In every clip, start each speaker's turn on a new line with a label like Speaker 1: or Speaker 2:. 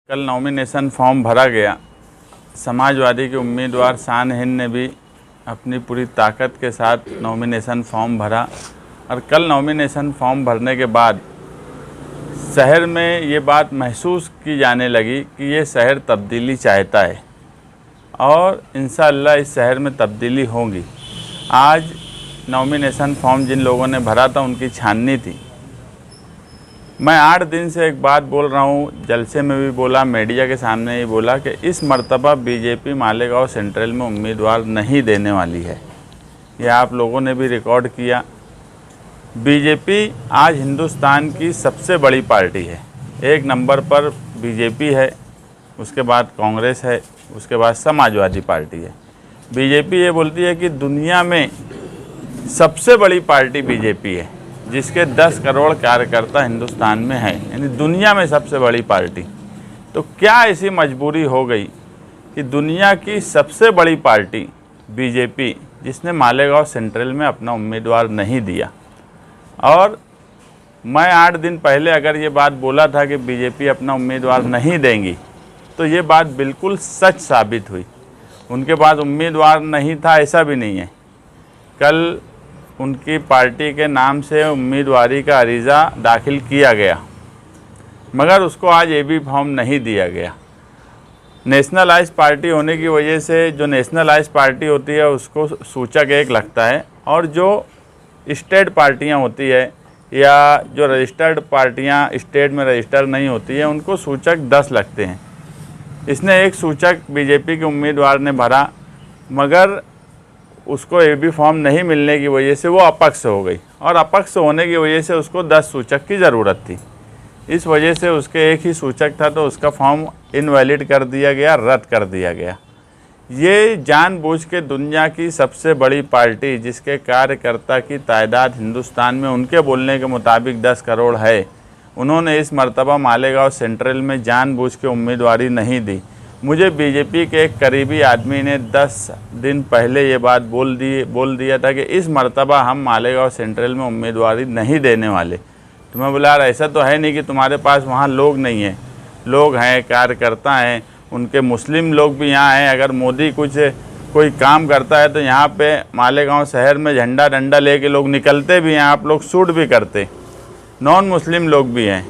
Speaker 1: कल nomination form भरा गया। समाजवादी के उम्मीदवार शान हिंद ने भी अपनी पूरी ताकत के साथ नॉमिनेशन फॉर्म भरा और कल नॉमिनेशन फॉर्म भरने के बाद शहर में ये बात महसूस की जाने लगी कि ये शहर तब्दीली चाहता है और इंशाअल्लाह इस शहर में तब्दीली होगी। आज नॉमिनेशन फॉर्म जिन लोगों ने भरा था उनकी छाननी थी। मैं 8 दिन से एक बात बोल रहा हूँ, जलसे में भी बोला, मीडिया के सामने ही बोला कि इस मर्तबा बीजेपी मालेगांव सेंट्रल में उम्मीदवार नहीं देने वाली है। यह आप लोगों ने भी रिकॉर्ड किया। बीजेपी आज हिंदुस्तान की सबसे बड़ी पार्टी है। 1 नंबर पर बीजेपी है, उसके बाद कांग्रेस है, उसके बाद समाजवादी पार्टी है। बीजेपी ये बोलती है कि दुनिया में सबसे बड़ी पार्टी बीजेपी है, जिसके 10 करोड़ कार्यकर्ता हिंदुस्तान में हैं, यानी दुनिया में सबसे बड़ी पार्टी। तो क्या ऐसी मजबूरी हो गई कि दुनिया की सबसे बड़ी पार्टी बीजेपी, जिसने मालेगांव सेंट्रल में अपना उम्मीदवार नहीं दिया। और मैं 8 दिन पहले अगर ये बात बोला था कि बीजेपी अपना उम्मीदवार नहीं देंगी, तो ये बात बिल्कुल सच साबित हुई। उनके पास उम्मीदवार नहीं था ऐसा भी नहीं है। कल उनकी पार्टी के नाम से उम्मीदवारी का अरीज़ा दाखिल किया गया, मगर उसको आज एबी फॉर्म नहीं दिया गया। नेशनलाइज पार्टी होने की वजह से जो नेशनलाइज पार्टी होती है उसको सूचक 1 लगता है, और जो स्टेट पार्टियां होती है या जो रजिस्टर्ड पार्टियां स्टेट में रजिस्टर नहीं होती है उनको सूचक 10 लगते हैं। इसने 1 सूचक बीजेपी के उम्मीदवार ने भरा, मगर उसको एबी फॉर्म नहीं मिलने की वजह से वो अपक्ष हो गई, और अपक्ष होने की वजह से उसको 10 सूचक की ज़रूरत थी। इस वजह से उसके 1 ही सूचक था, तो उसका फॉर्म इनवैलिड कर दिया गया, रद्द कर दिया गया। ये जानबूझ के दुनिया की सबसे बड़ी पार्टी, जिसके कार्यकर्ता की तादाद हिंदुस्तान में उनके बोलने के मुताबिक 10 करोड़ है, उन्होंने इस मर्तबा मालेगांव सेंट्रल में जानबूझ के उम्मीदवारी नहीं दी। मुझे बीजेपी के एक करीबी आदमी ने 10 दिन पहले ये बात बोल दिया था कि इस मर्तबा हम मालेगांव सेंट्रल में उम्मीदवारी नहीं देने वाले। तो मैं बोला, यार ऐसा तो है नहीं कि तुम्हारे पास वहाँ लोग नहीं हैं। लोग हैं, कार्यकर्ता हैं, उनके मुस्लिम लोग भी यहाँ हैं। अगर मोदी कोई काम करता है तो यहाँ पे मालेगांव शहर में झंडा डंडा लेके लोग निकलते भी हैं, आप लोग शूट भी करते। नॉन मुस्लिम लोग भी हैं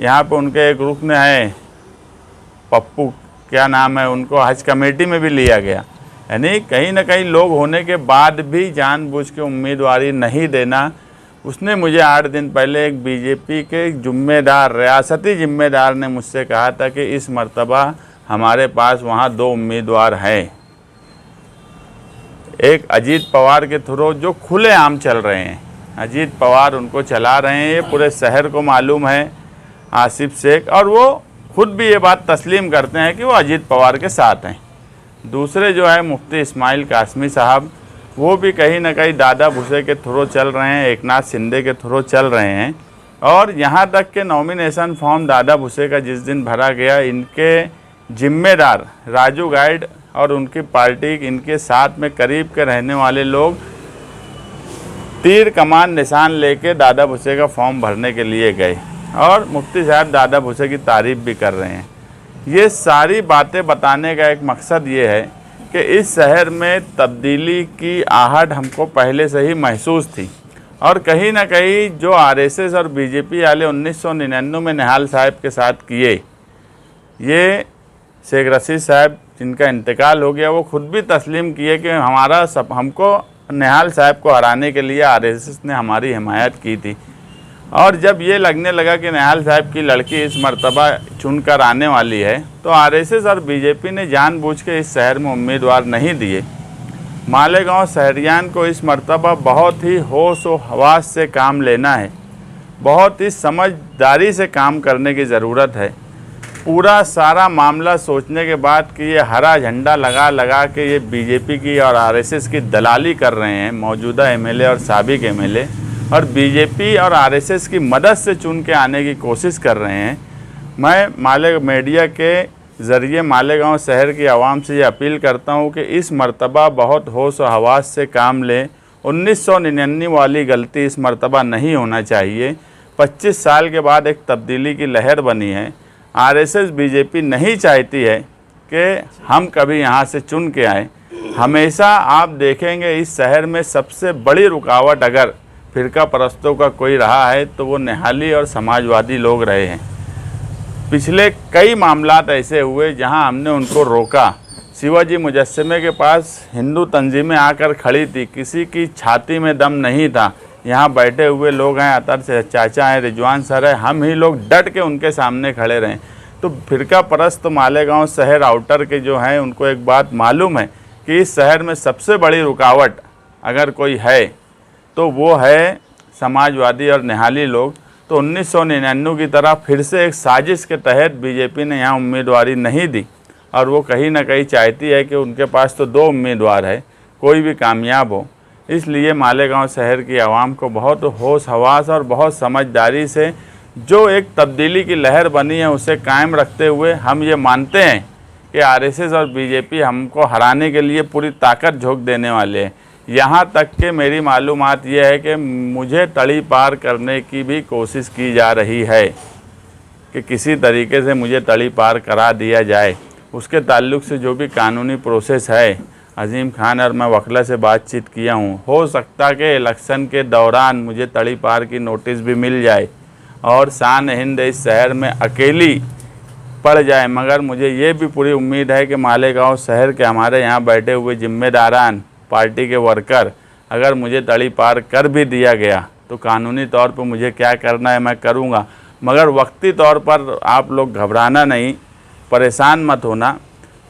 Speaker 1: यहाँ पे। उनके एक रुकन है, पप्पू क्या नाम है, उनको हज कमेटी में भी लिया गया। यानी कहीं ना कहीं लोग होने के बाद भी जानबूझ के उम्मीदवारी नहीं देना। उसने मुझे 8 दिन पहले एक बीजेपी के जिम्मेदार, रियासती जिम्मेदार ने मुझसे कहा था कि इस मर्तबा हमारे पास वहाँ 2 उम्मीदवार हैं। एक अजीत पवार के थ्रू जो खुलेआम चल रहे हैं, अजीत पवार उनको चला रहे हैं, ये पूरे शहर को मालूम है, आसिफ शेख, और वो खुद भी ये बात तस्लीम करते हैं कि वो अजीत पवार के साथ हैं। दूसरे जो है मुफ्ती इस्माइल कासमी साहब, वो भी कहीं ना कहीं दादा भुसे के थ्रू चल रहे हैं, एकनाथ शिंदे के थ्रू चल रहे हैं। और यहाँ तक के नॉमिनेशन फॉर्म दादा भुसे का जिस दिन भरा गया, इनके जिम्मेदार राजू गाइड और उनकी पार्टी, इनके साथ में करीब के रहने वाले लोग तीर कमान निशान लेके दादा भुसे का फॉर्म भरने के लिए गए, और मुफ्ती साहब दादा भुसे की तारीफ़ भी कर रहे हैं। ये सारी बातें बताने का एक मकसद ये है कि इस शहर में तब्दीली की आहट हमको पहले से ही महसूस थी, और कहीं ना कहीं जो आरएसएस और बीजेपी वाले 1999 में निहाल साहब के साथ किए, ये शेख रशीद साहब जिनका इंतकाल हो गया, वो खुद भी तस्लीम किए कि हमको निहाल साहब को हराने के लिए आरएसएस ने हमारी हिमायत की थी। और जब ये लगने लगा कि निहाल साहब की लड़की इस मर्तबा चुनकर आने वाली है, तो आरएसएस और बीजेपी ने जानबूझ के इस शहर में उम्मीदवार नहीं दिए। मालेगांव शहरियान को इस मर्तबा बहुत ही होश व हवास से काम लेना है, बहुत ही समझदारी से काम करने की ज़रूरत है। पूरा सारा मामला सोचने के बाद कि ये हरा झंडा लगा के ये बीजेपी की और आरएसएस की दलाली कर रहे हैं मौजूदा एमएलए और साबिक एमएलए, और बीजेपी और आरएसएस की मदद से चुन के आने की कोशिश कर रहे हैं। मैं मीडिया के ज़रिए मालेगांव शहर की आवाम से ये अपील करता हूं कि इस मर्तबा बहुत होश और हवास से काम लें। 1999 वाली गलती इस मर्तबा नहीं होना चाहिए। 25 साल के बाद एक तब्दीली की लहर बनी है। आरएसएस बीजेपी नहीं चाहती है कि हम कभी यहाँ से चुन के आए। हमेशा आप देखेंगे इस शहर में सबसे बड़ी रुकावट अगर फिरका परस्तों का कोई रहा है तो वो निहाली और समाजवादी लोग रहे हैं। पिछले कई मामलात ऐसे हुए जहां हमने उनको रोका। शिवाजी मुजस्समे के पास हिंदू तंजीमें आकर खड़ी थी, किसी की छाती में दम नहीं था। यहाँ बैठे हुए लोग हैं, अतर से चाचा हैं, रिजवान सर है, हम ही लोग डट के उनके सामने खड़े रहें। तो फिरका परस्त मालेगांव शहर आउटर के जो हैं उनको एक बात मालूम है कि इस शहर में सबसे बड़ी रुकावट अगर कोई है तो वो है समाजवादी और निहाली लोग। तो 1999 की तरह फिर से एक साजिश के तहत बीजेपी ने यहाँ उम्मीदवारी नहीं दी और वो कहीं ना कहीं चाहती है कि उनके पास तो 2 उम्मीदवार है, कोई भी कामयाब हो। इसलिए मालेगांव शहर की आवाम को बहुत होश हवास और बहुत समझदारी से जो एक तब्दीली की लहर बनी है उसे कायम रखते हुए हम ये मानते हैं कि आरएसएस और बीजेपी हमको हराने के लिए पूरी ताकत झोंक देने वाले हैं। यहाँ तक कि मेरी मालूमात ये है कि मुझे तड़ी पार करने की भी कोशिश की जा रही है कि किसी तरीके से मुझे तड़ी पार करा दिया जाए। उसके ताल्लुक से जो भी कानूनी प्रोसेस है, अजीम खान और मैं वकला से बातचीत किया हूँ। हो सकता कि इलेक्शन के दौरान मुझे तड़ी पार की नोटिस भी मिल जाए और शान हिंद इस शहर में अकेली पड़ जाए, मगर मुझे ये भी पूरी उम्मीद है कि मालेगांव शहर के हमारे यहाँ बैठे हुए जिम्मेदारान पार्टी के वर्कर अगर मुझे तड़ी पार कर भी दिया गया तो कानूनी तौर पर मुझे क्या करना है मैं करूँगा। मगर वक्ती तौर पर आप लोग घबराना नहीं, परेशान मत होना।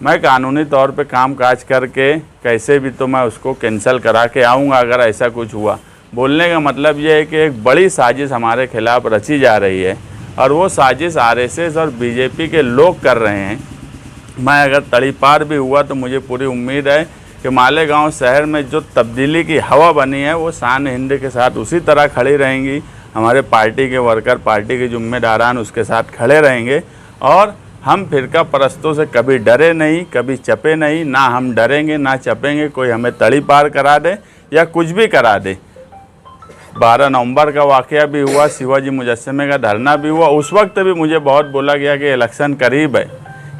Speaker 1: मैं कानूनी तौर पे काम काज करके कैसे भी तो मैं उसको कैंसिल करा के आऊँगा अगर ऐसा कुछ हुआ। बोलने का मतलब ये है कि एक बड़ी साजिश हमारे खिलाफ़ रची जा रही है और वो साजिश आरएसएस और बीजेपी के लोग कर रहे हैं। मैं अगर तड़ी पार भी हुआ तो मुझे पूरी उम्मीद है कि मालेगांव शहर में जो तब्दीली की हवा बनी है वो शान हिंद के साथ उसी तरह खड़ी रहेंगी। हमारे पार्टी के वर्कर, पार्टी के जिम्मेदारान उसके साथ खड़े रहेंगे और हम फिरका परस्तों से कभी डरे नहीं, कभी चपे नहीं, ना हम डरेंगे ना चपेंगे कोई हमें तड़ी पार करा दे या कुछ भी करा दे। 12 नवंबर का वाक़या भी हुआ, शिवाजी मुजस्समे का धरना भी हुआ। उस वक्त भी मुझे बहुत बोला गया कि इलेक्शन करीब है,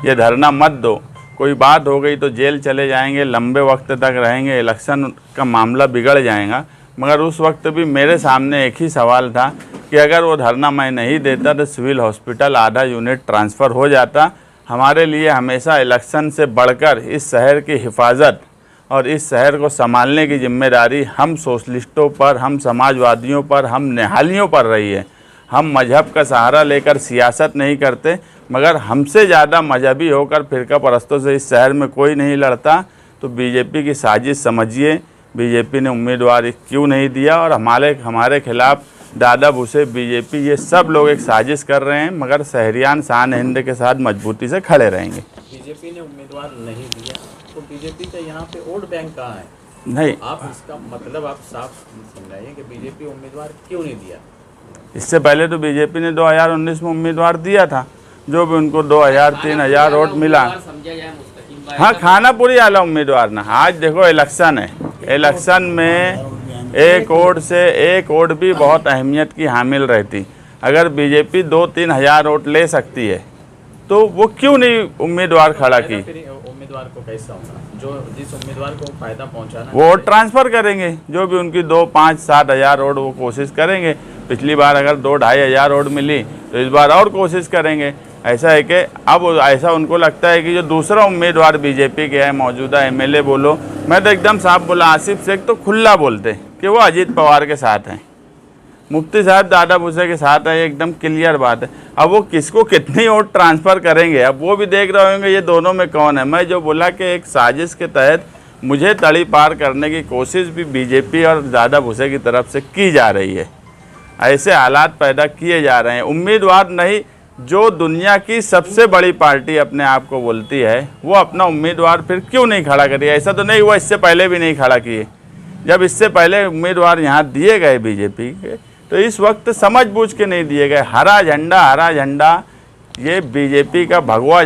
Speaker 1: ये धरना मत दो, कोई बात हो गई तो जेल चले जाएंगे, लंबे वक्त तक रहेंगे, इलेक्शन का मामला बिगड़ जाएगा। मगर उस वक्त भी मेरे सामने एक ही सवाल था कि अगर वो धरना मैं नहीं देता तो सिविल हॉस्पिटल आधा यूनिट ट्रांसफ़र हो जाता। हमारे लिए हमेशा इलेक्शन से बढ़कर इस शहर की हिफाजत और इस शहर को संभालने की जिम्मेदारी हम सोशलिस्टों पर, हम समाजवादियों पर, हम निहालियों पर रही है। हम मजहब का सहारा लेकर सियासत नहीं करते, मगर हमसे ज़्यादा मजहबी होकर फिरका परस्तों से इस शहर में कोई नहीं लड़ता। तो बीजेपी की साजिश समझिए, बीजेपी ने उम्मीदवार क्यों नहीं दिया और हमारे खिलाफ़ दादा भूसे बीजेपी ये सब लोग एक साजिश कर रहे हैं, मगर शहरियान शान हिंद के साथ मजबूती से खड़े रहेंगे।
Speaker 2: बीजेपी ने उम्मीदवार नहीं दिया तो बीजेपी का यहाँ पे वोट बैंक कहाँ है?
Speaker 1: नहीं,
Speaker 2: आप इसका मतलब आप साफ समझाइए कि बीजेपी उम्मीदवार क्यों नहीं दिया?
Speaker 1: इससे पहले तो बीजेपी ने 2019 में उम्मीदवार दिया था, जो भी उनको 2000-3000 वोट मिला। हाँ, खानापुरी आला उम्मीदवार ना। आज देखो इलेक्शन है, इलेक्शन में एक वोट भी बहुत अहमियत की हामिल रहती। अगर बीजेपी 2-3 हज़ार वोट ले सकती है तो वो क्यों नहीं उम्मीदवार खड़ा की?
Speaker 2: उम्मीदवार को कैसा होगा जो जिस उम्मीदवार को फायदा पहुंचाना
Speaker 1: वो वोट ट्रांसफ़र करेंगे, जो भी उनकी 2-5-7 हज़ार वोट वो कोशिश करेंगे। पिछली बार अगर 2-2.5 हज़ार वोट मिली तो इस बार और कोशिश करेंगे। ऐसा है कि अब ऐसा उनको लगता है कि जो दूसरा उम्मीदवार बीजेपी के है, मौजूदा एमएलए बोलो, मैं तो एकदम साफ बोला, आसिफ शेख तो खुला बोलते कि वो अजीत पवार के साथ हैं, मुफ्ती साहब दादा भूसे के साथ है, एकदम क्लियर बात है। अब वो किसको कितनी वोट ट्रांसफ़र करेंगे अब वो भी देख रहे होंगे ये दोनों में कौन है। मैं जो बोला कि एक साजिश के तहत मुझे तड़ी पार करने की कोशिश भी बीजेपी और दादा भूसे की तरफ से की जा रही है। ऐसे हालात पैदा किए जा रहे हैं। उम्मीदवार नहीं, जो दुनिया की सबसे बड़ी पार्टी अपने आप को बोलती है वो अपना उम्मीदवार फिर क्यों नहीं खड़ा करिए? ऐसा तो नहीं हुआ इससे पहले भी नहीं खड़ा किए। जब इससे पहले उम्मीदवार यहाँ दिए गए बीजेपी के तो इस वक्त समझ बूझ के नहीं दिए गए। हरा झंडा ये बीजेपी का भगवा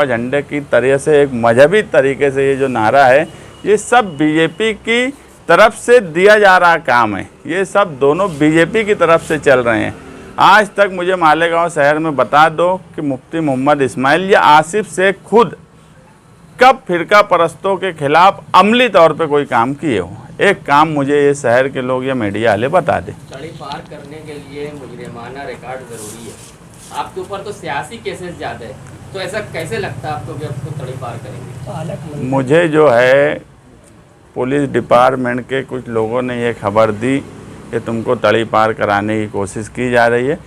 Speaker 1: झंडे की तरह से एक मजहबी तरीके से ये जो नारा है ये सब बीजेपी की तरफ से दिया जा रहा काम है। ये सब दोनों बीजेपी की तरफ से चल रहे हैं। आज तक मुझे मालेगांव शहर में बता दो कि मुफ्ती मोहम्मद इस्माइल या आसिफ शेख खुद कब फिरका परस्तों के खिलाफ अमली तौर पे कोई काम किए हो। एक काम मुझे ये शहर के लोग या मीडिया वाले बता दें।
Speaker 3: तड़ी पार करने के लिए मुजरिमाना रिकॉर्ड जरूरी है। आपके ऊपर तो सियासी केसेस ज़्यादा है, तो ऐसा कैसे लगता है आपको कि आपको तड़ी पार करेंगे?
Speaker 1: मुझे जो है पुलिस डिपार्टमेंट के कुछ लोगों ने ये खबर दी कि तुमको तड़ी पार कराने की कोशिश की जा रही है।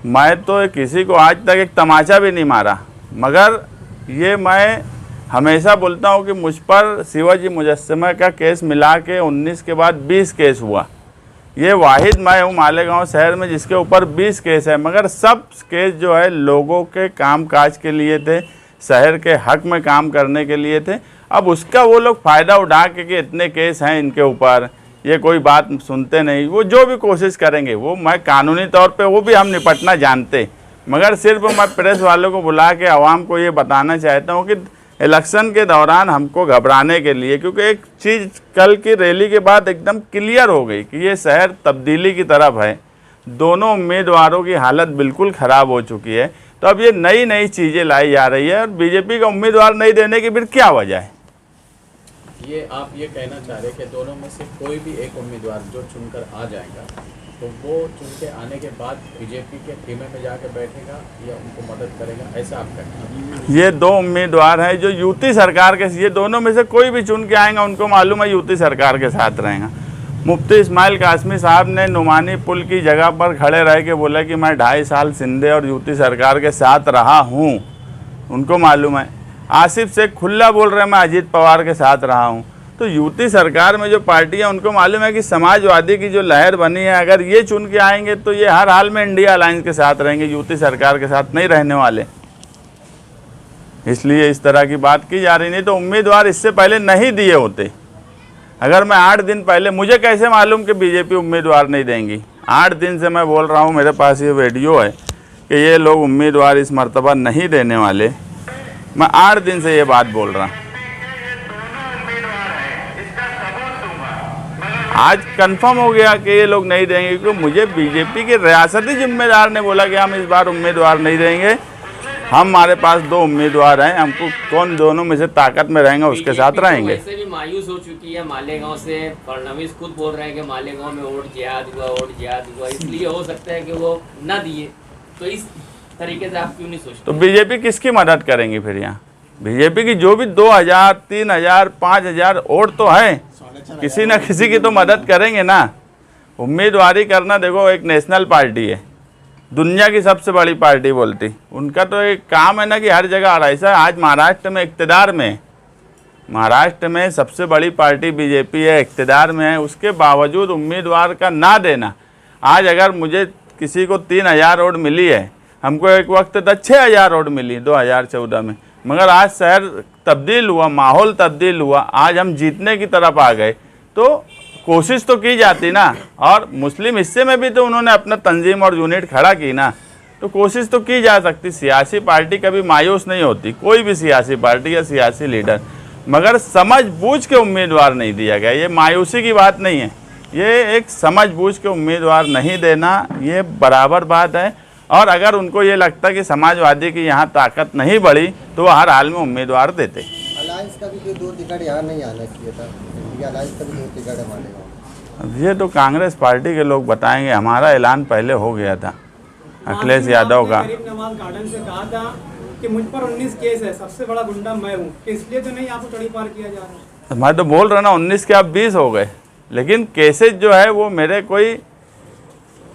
Speaker 1: मैं तो किसी को आज तक एक तमाचा भी नहीं मारा, मगर ये मैं हमेशा बोलता हूँ कि मुझ पर शिवाजी मुजस्समा का केस मिला के 19 के बाद 20 केस हुआ। ये वाहिद मैं हूँ मालेगांव शहर में जिसके ऊपर 20 केस है, मगर सब केस जो है लोगों के कामकाज के लिए थे, शहर के हक में काम करने के लिए थे। अब उसका वो लोग फ़ायदा उठा के कि इतने केस हैं इनके ऊपर, ये कोई बात सुनते नहीं। वो जो भी कोशिश करेंगे वो मैं कानूनी तौर पे वो भी हम निपटना जानते, मगर सिर्फ मैं प्रेस वालों को बुला के आवाम को ये बताना चाहता हूँ कि इलेक्शन के दौरान हमको घबराने के लिए, क्योंकि एक चीज़ कल की रैली के बाद एकदम क्लियर हो गई कि ये शहर तब्दीली की तरफ है। दोनों उम्मीदवारों की हालत बिल्कुल ख़राब हो चुकी है। तो अब ये नई नई चीज़ें लाई जा रही है और बीजेपी का उम्मीदवार नहीं देने की फिर क्या वजह है?
Speaker 2: ये आप ये कहना चाह रहे हैं कि दोनों में से कोई भी एक उम्मीदवार जो चुनकर आ जाएगा तो वो चुन के आने के बाद बीजेपी के खेमे में जाकर बैठेगा या उनको मदद करेगा, ऐसा आप कहना?
Speaker 1: ये दो उम्मीदवार हैं जो यूती सरकार के, ये दोनों में से कोई भी चुन के आएंगा उनको मालूम है यूती सरकार के साथ रहेगा। मुफ्ती इस्माइल कासमी साहब ने नुमानी पुल की जगह पर खड़े रह के बोला कि मैं 2.5 साल सिंधे और यूती सरकार के साथ रहा हूँ, उनको मालूम है। आसिफ शेख खुला बोल रहे हैं मैं अजीत पवार के साथ रहा हूँ। तो यूती सरकार में जो पार्टियां उनको मालूम है कि समाजवादी की जो लहर बनी है, अगर ये चुन के आएंगे तो ये हर हाल में इंडिया अलायंस के साथ रहेंगे, यूती सरकार के साथ नहीं रहने वाले। इसलिए इस तरह की बात की जा रही। नहीं तो उम्मीदवार इससे पहले नहीं दिए होते। अगर मैं 8 दिन पहले, मुझे कैसे मालूम कि बीजेपी उम्मीदवार नहीं देंगी? 8 दिन से मैं बोल रहा हूँ, मेरे पास ये वीडियो है कि ये लोग उम्मीदवार इस मर्तबा नहीं देने वाले। मैं 8 दिन से ये बात बोल रहा हूँ। आज कंफर्म हो गया कि ये लोग नहीं देंगे, क्योंकि मुझे बीजेपी के रियासती जिम्मेदार ने बोला कि हम इस बार उम्मीदवार नहीं देंगे। हमारे पास 2 उम्मीदवार हैं, हमको कौन दोनों में से ताकत में रहेंगे उसके साथ रहेंगे।
Speaker 3: वैसे भी मायूस हो चुकी है मालेगांव से। फडणवीस खुद बोल रहे हैं कि मालेगांव में वोट जिहाद हुआ, इसलिए हो सकता है कि वो ना दिए। तो इस तरीके से आप क्यों नहीं सोचते?
Speaker 1: तो बीजेपी किसकी मदद करेंगी फिर? यहाँ बीजेपी की जो भी 2000, 3000, 5000 वोट तो है, किसी न किसी की तो मदद करेंगे ना। उम्मीदवारी करना, देखो एक नेशनल पार्टी है, दुनिया की सबसे बड़ी पार्टी बोलती, उनका तो एक काम है ना कि हर जगह ऐसा। आज महाराष्ट्र में इक़्तिदार में, महाराष्ट्र में सबसे बड़ी पार्टी बीजेपी है, इक़्तिदार में है, उसके बावजूद उम्मीदवार का ना देना। आज अगर मुझे किसी को 3000 वोट मिली है, हमको एक वक्त तक 6000 वोट मिली 2014 में, मगर आज शहर तब्दील हुआ, माहौल तब्दील हुआ, आज हम जीतने की तरफ आ गए। तो कोशिश तो की जाती ना, और मुस्लिम हिस्से में भी तो उन्होंने अपना तंजीम और यूनिट खड़ा की ना, तो कोशिश तो की जा सकती। सियासी पार्टी कभी मायूस नहीं होती, कोई भी सियासी पार्टी या सियासी लीडर, मगर समझबूझ के उम्मीदवार नहीं दिया गया। ये मायूसी की बात नहीं है, ये एक समझबूझ के उम्मीदवार नहीं देना, ये बराबर बात है। और अगर उनको ये लगता कि समाजवादी की यहाँ ताकत नहीं बढ़ी तो वो हर हाल में उम्मीदवार देते।
Speaker 4: अलायंस का भी कोई 2 टिकट यहाँ नहीं आना चाहिए था, अलायंस का भी 2 टिकट है मालेगांव।
Speaker 1: ये तो कांग्रेस पार्टी के लोग बताएंगे, हमारा ऐलान पहले हो गया था अखिलेश यादव का।
Speaker 5: नवाज गार्डन से कहा था कि मुझ पर 19 केस है, सबसे बड़ा गुंडा मैं हूँ, इसलिए तो नहीं आपको तड़ी पार किया जा रहा है।
Speaker 1: मैं तो बोल रहा ना 19 के आप 20 हो गए, लेकिन केसेज जो है वो मेरे कोई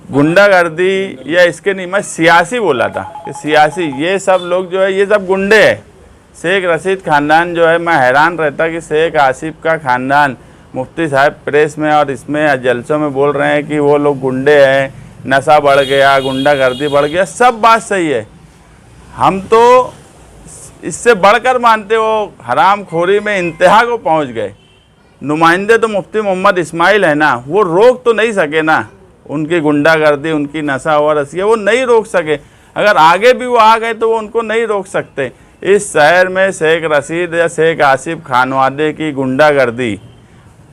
Speaker 1: गुंडागर्दी या इसके नहीं, मैं सियासी बोला था कि सियासी, ये सब लोग जो है ये सब गुंडे हैं। शेख रशीद ख़ानदान जो है, मैं हैरान रहता कि शेख आसिफ का ख़ानदान, मुफ्ती साहब प्रेस में और इसमें जलसों में बोल रहे हैं कि वो लोग गुंडे हैं, नशा बढ़ गया, गुंडागर्दी बढ़ गया। सब बात सही है, हम तो इससे बढ़कर मानते हो हरामखोरी में इंतहा को पहुंच गए। नुमाइंदे तो मुफ्ती मोहम्मद इस्माइल है ना, वो रोक तो नहीं सके ना उनकी गुंडागर्दी, उनकी नशा और रसिया, वो नहीं रोक सके। अगर आगे भी वो आ गए तो वो उनको नहीं रोक सकते। इस शहर में शेख रशीद या शेख आसिफ खानवादे की गुंडागर्दी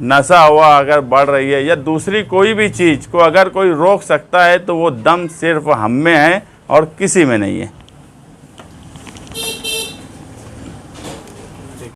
Speaker 1: नशा हुआ अगर बढ़ रही है या दूसरी कोई भी चीज़ को अगर कोई रोक सकता है तो वो दम सिर्फ हम में है और किसी में नहीं है।